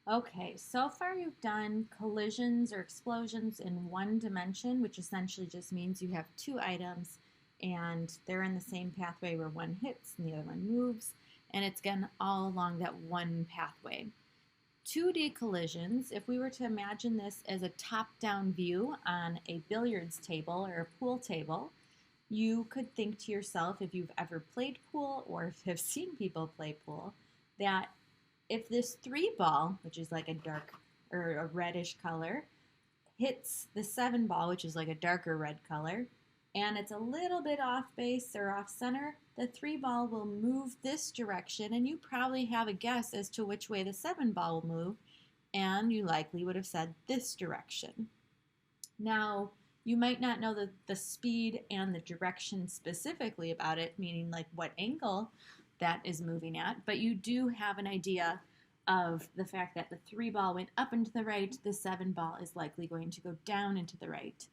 Okay, so far you've done collisions or explosions in one dimension, which essentially just means you have two items and they're in the same pathway where one hits and the other one moves, and it's again all along that one pathway. 2D collisions, if we were to imagine this as a top down view on a billiards table or a pool table, you could think to yourself, if you've ever played pool or if you've seen people play pool, that if this three ball, which is like a dark or a reddish color, hits the seven ball, which is like a darker red color, and it's a little bit off base or off center, the three ball will move this direction, and you probably have a guess as to which way the seven ball will move, and you likely would have said this direction. Now, you might not know the speed and the direction specifically about it, meaning like what angle that is moving at, but you do have an idea of the fact that the three ball went up and to the right, the seven ball is likely going to go down and to the right.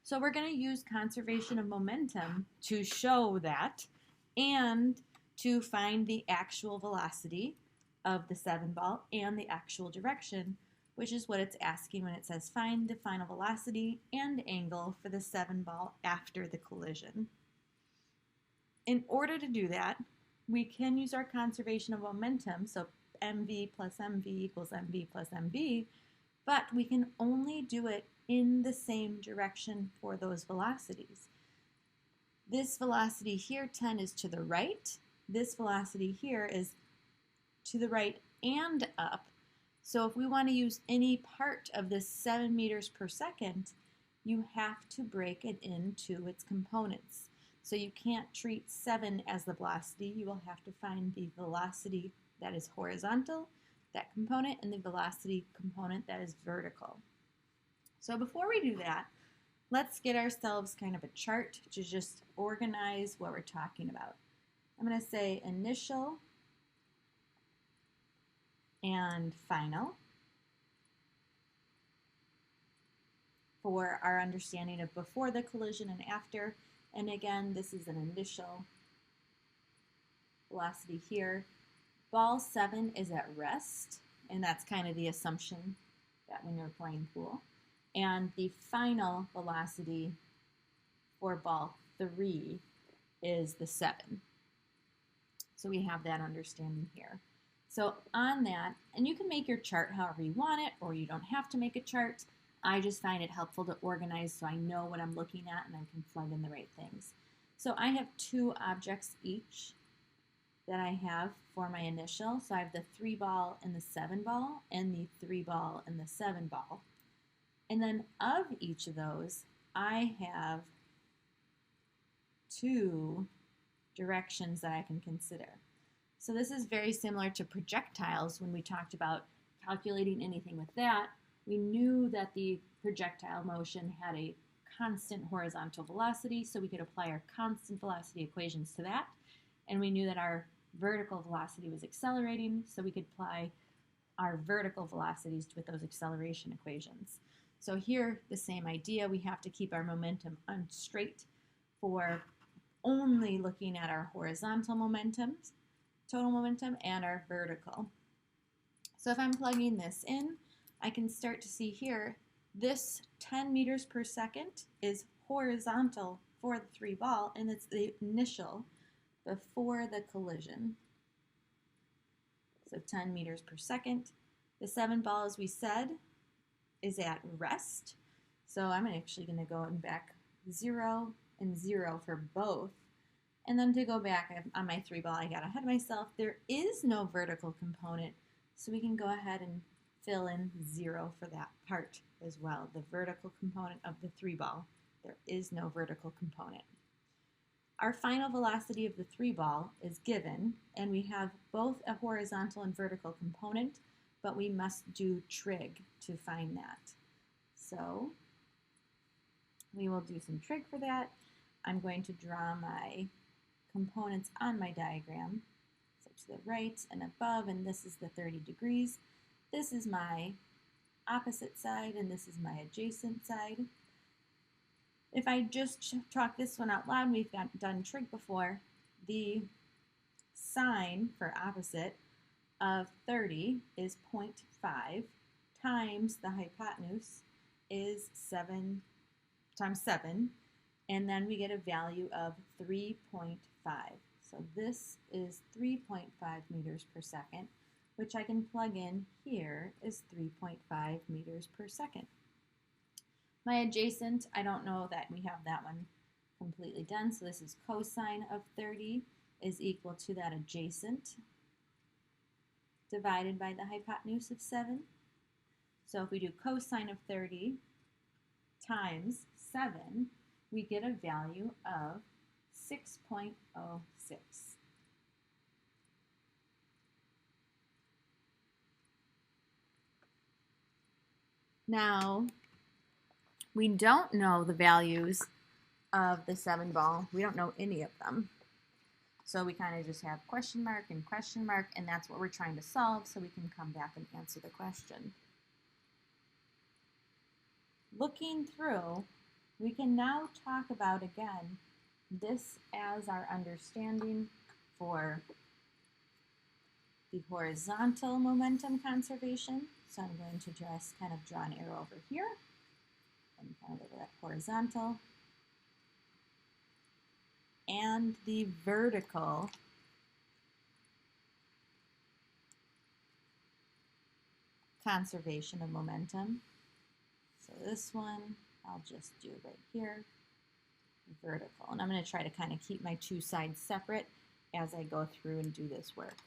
So we're going to use conservation of momentum to show that and to find the actual velocity of the seven ball and the actual direction, which is what it's asking when it says find the final velocity and angle for the seven ball after the collision. In order to do that, we can use our conservation of momentum, so mv plus mv equals mv plus mv, but we can only do it in the same direction for those velocities. This velocity here, 10, is to the right. This velocity here is to the right and up. So if we want to use any part of this 7 meters per second, you have to break it into its components. So you can't treat 7 as the velocity. You will have to find the velocity that is horizontal, that component, and the velocity component that is vertical. So before we do that, let's get ourselves kind of a chart to just organize what we're talking about. I'm going to say initial and final for our understanding of before the collision and after. And again, this is an initial velocity here. Ball 7 is at rest, and that's kind of the assumption that when you're playing pool. And the final velocity for ball 3 is the 7. So we have that understanding here. So on that, and you can make your chart however you want it, or you don't have to make a chart. I just find it helpful to organize so I know what I'm looking at and I can plug in the right things. So I have two objects each that I have for my initial. So I have the 3 ball and the 7 ball, and the 3 ball and the 7 ball. And then of each of those, I have two directions that I can consider. So this is very similar to projectiles when we talked about calculating anything with that. We knew that the projectile motion had a constant horizontal velocity, so we could apply our constant velocity equations to that. And we knew that our vertical velocity was accelerating, so we could apply our vertical velocities with those acceleration equations. So here, the same idea, we have to keep our momentum straight for only looking at our horizontal momentums, total momentum, and our vertical. So if I'm plugging this in, I can start to see here, this 10 meters per second is horizontal for the 3 ball, and it's the initial before the collision. So 10 meters per second. The 7 ball, as we said, is at rest. So I'm actually going to go back 0 and 0 for both. And then to go back on my 3 ball, I got ahead of myself. There is no vertical component, so we can go ahead and fill in 0 for that part as well. The vertical component of the 3 ball, there is no vertical component. Our final velocity of the 3 ball is given, and we have both a horizontal and vertical component, but we must do trig to find that. So we will do some trig for that. I'm going to draw my components on my diagram. So to the right and above, and this is the 30 degrees. This is my opposite side, and this is my adjacent side. If I just talk this one out loud, we've done trig before. The sign for opposite of 30 is 0.5 times the hypotenuse is 7 times 7, and then we get a value of 3.5. So this is 3.5 meters per second, which I can plug in here is 3.5 meters per second. My adjacent, I don't know that we have that one completely done, so this is cosine of 30 is equal to that adjacent divided by the hypotenuse of 7. So if we do cosine of 30 times 7, we get a value of 6.06. Now, we don't know the values of the 7 ball. We don't know any of them. So we kind of just have question mark, and that's what we're trying to solve so we can come back and answer the question. Looking through, we can now talk about, again, this as our understanding for the horizontal momentum conservation. So I'm going to just kind of draw an arrow over here and kind of over that horizontal. And the vertical conservation of momentum. So this one, I'll just do right here, vertical. And I'm going to try to kind of keep my two sides separate as I go through and do this work.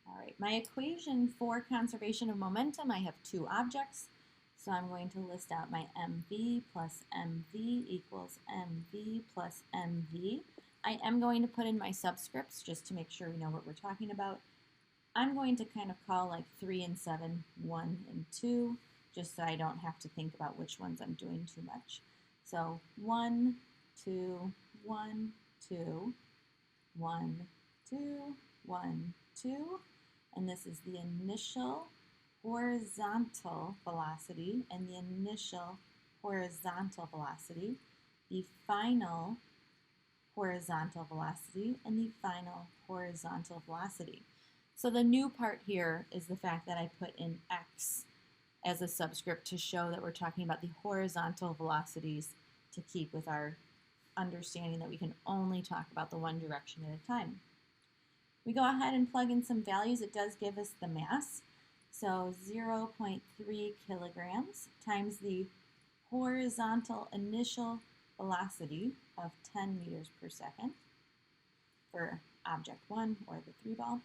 All right, my equation for conservation of momentum, I have two objects. So I'm going to list out my mv plus mv equals mv plus mv. I am going to put in my subscripts just to make sure we know what we're talking about. I'm going to kind of call like 3 and 7, 1 and 2, just so I don't have to think about which ones I'm doing too much. So 1, 2, 1, 2, 1, 2, 1, 2, and this is the initial horizontal velocity and the initial horizontal velocity, the final horizontal velocity, and the final horizontal velocity. So the new part here is the fact that I put in x as a subscript to show that we're talking about the horizontal velocities to keep with our understanding that we can only talk about the one direction at a time. We go ahead and plug in some values. It does give us the mass. So 0.3 kilograms times the horizontal initial velocity of 10 meters per second for object 1 or the 3 ball.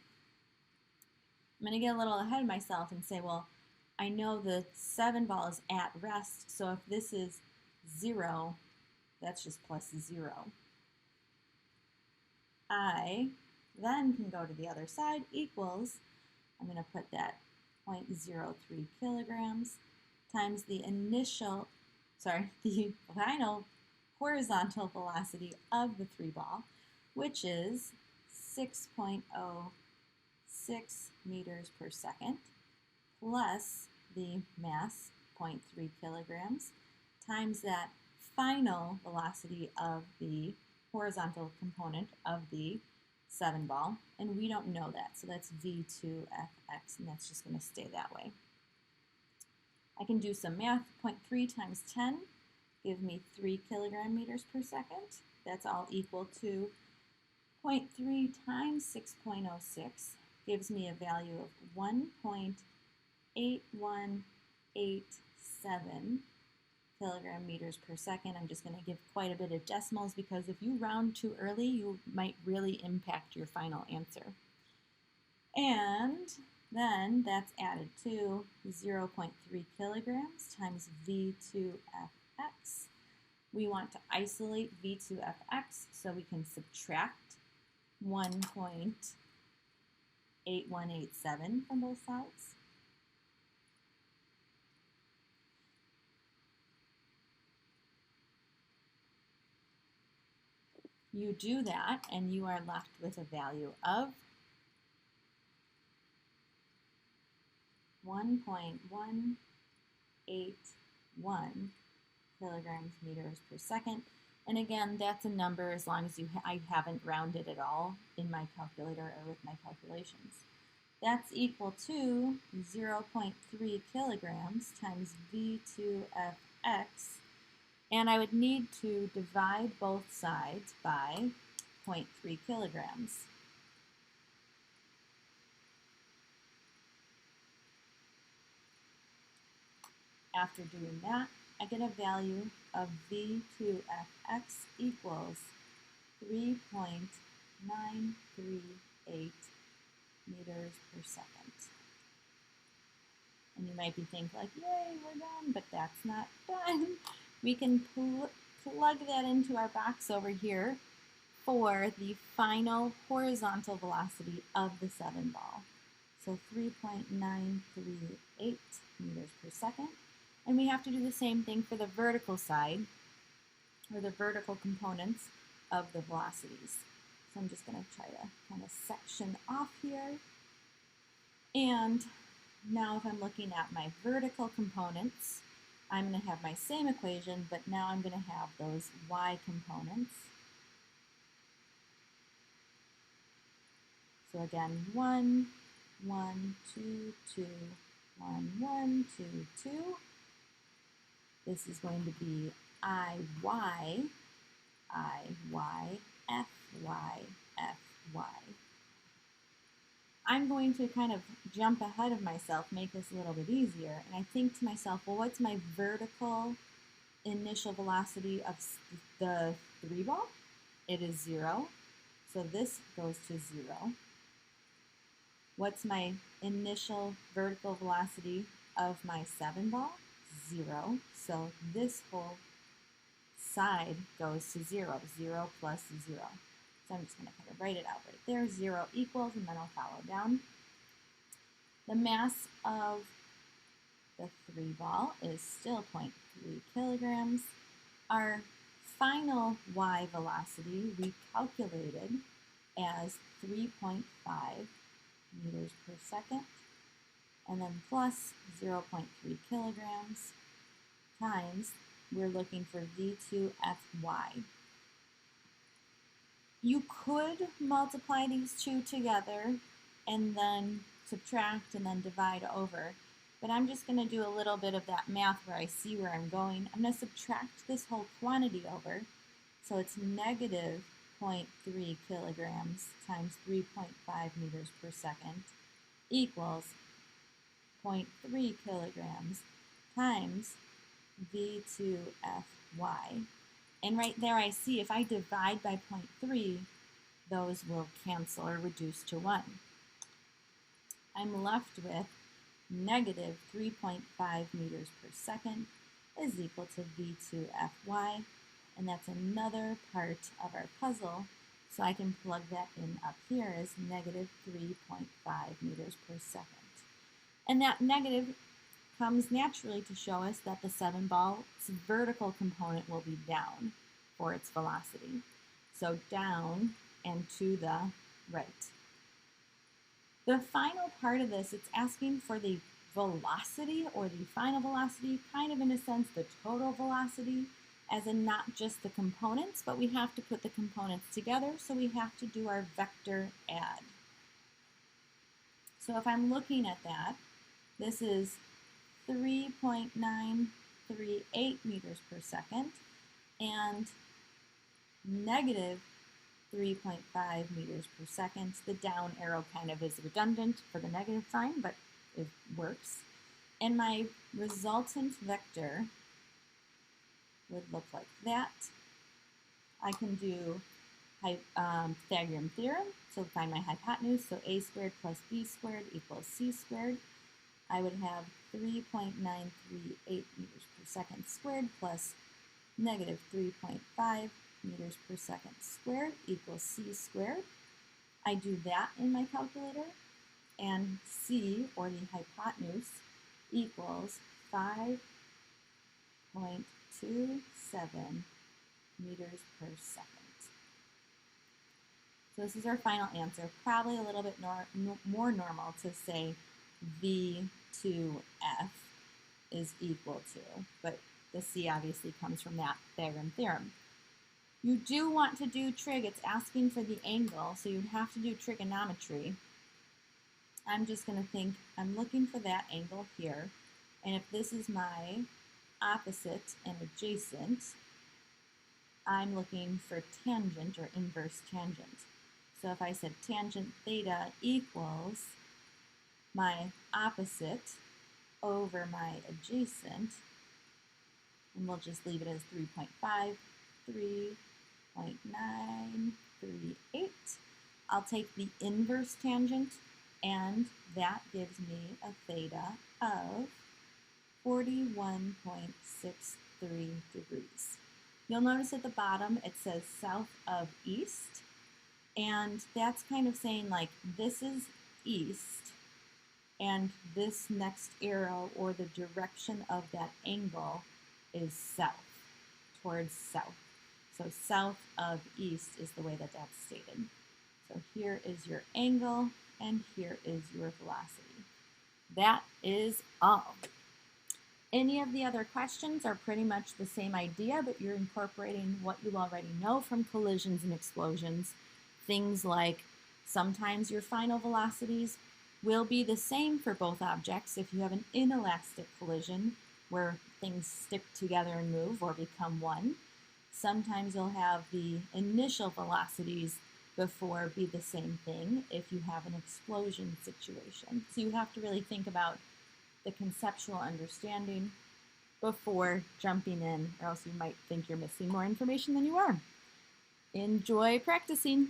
I'm going to get a little ahead of myself and say, well, I know the 7 ball is at rest, so if this is 0, that's just plus 0. I then can go to the other side equals, I'm going to put that 0.03 kilograms times the final horizontal velocity of the 3 ball, which is 6.06 meters per second, plus the mass, 0.3 kilograms, times that final velocity of the horizontal component of the 7 ball, and we don't know that, so that's v2fx, and that's just going to stay that way. I can do some math. 0.3 times 10 gives me 3 kilogram meters per second. That's all equal to 0.3 times 6.06 gives me a value of 1.8187 kilogram meters per second. I'm just going to give quite a bit of decimals because if you round too early, you might really impact your final answer. And then that's added to 0.3 kilograms times v2fx. We want to isolate v2fx, so we can subtract 1.8187 from both sides. You do that, and you are left with a value of 1.181 kilograms meters per second. And again, that's a number as long as I haven't rounded at all in my calculator or with my calculations. That's equal to 0.3 kilograms times V2Fx, and I would need to divide both sides by 0.3 kilograms. After doing that, I get a value of V2Fx equals 3.938 meters per second. And you might be thinking like, yay, we're done, but that's not done. We can plug that into our box over here for the final horizontal velocity of the 7 ball. So 3.938 meters per second. And we have to do the same thing for the vertical side, or the vertical components of the velocities. So I'm just going to try to kind of section off here. And now if I'm looking at my vertical components, I'm going to have my same equation, but now I'm going to have those y components. So again, 1, 1, 2, 2, 1, 1, 2, 2. This is going to be IY, IY, FY, FY. I'm going to kind of jump ahead of myself, make this a little bit easier, and I think to myself, well, what's my vertical initial velocity of the 3 ball? It is 0, so this goes to 0. What's my initial vertical velocity of my 7 ball? 0, so this whole side goes to 0, 0 plus 0. So I'm just going to kind of write it out right there. 0 equals, and then I'll follow down. The mass of the 3 ball is still 0.3 kilograms. Our final y velocity we calculated as 3.5 meters per second, and then plus 0.3 kilograms times, we're looking for V2Fy. You could multiply these two together and then subtract and then divide over, but I'm just going to do a little bit of that math where I see where I'm going. I'm going to subtract this whole quantity over, so it's negative 0.3 kilograms times 3.5 meters per second equals 0.3 kilograms times V2Fy. And right there I see if I divide by 0.3, those will cancel or reduce to 1. I'm left with negative 3.5 meters per second is equal to V2Fy, and that's another part of our puzzle, so I can plug that in up here as negative 3.5 meters per second. And that negative comes naturally to show us that the 7 ball's vertical component will be down for its velocity. So down and to the right. The final part of this, it's asking for the velocity or the final velocity, kind of in a sense the total velocity, as in not just the components, but we have to put the components together, so we have to do our vector add. So if I'm looking at that, this is 3.938 meters per second and negative 3.5 meters per second. The down arrow kind of is redundant for the negative sign, but it works. And my resultant vector would look like that. I can do Pythagorean theorem, so find my hypotenuse, so a squared plus b squared equals c squared. I would have 3.938 meters per second squared plus negative 3.5 meters per second squared equals c squared. I do that in my calculator, and c, or the hypotenuse, equals 5.27 meters per second. So this is our final answer. Probably a little bit more normal to say V2F is equal to, but the C obviously comes from that Pythagorean theorem. You do want to do trig. It's asking for the angle, so you'd have to do trigonometry. I'm just going to think, I'm looking for that angle here. And if this is my opposite and adjacent, I'm looking for tangent or inverse tangent. So if I said tangent theta equals my opposite over my adjacent, and we'll just leave it as 3.5, 3.938. I'll take the inverse tangent, and that gives me a theta of 41.63 degrees. You'll notice at the bottom it says south of east, and that's kind of saying like this is east, and this next arrow or the direction of that angle is south, towards south. So south of east is the way that that's stated. So here is your angle, and here is your velocity. That is all. Any of the other questions are pretty much the same idea, but you're incorporating what you already know from collisions and explosions. Things like sometimes your final velocities will be the same for both objects if you have an inelastic collision where things stick together and move or become one. Sometimes you'll have the initial velocities before be the same thing if you have an explosion situation. So you have to really think about the conceptual understanding before jumping in, or else you might think you're missing more information than you are. Enjoy practicing.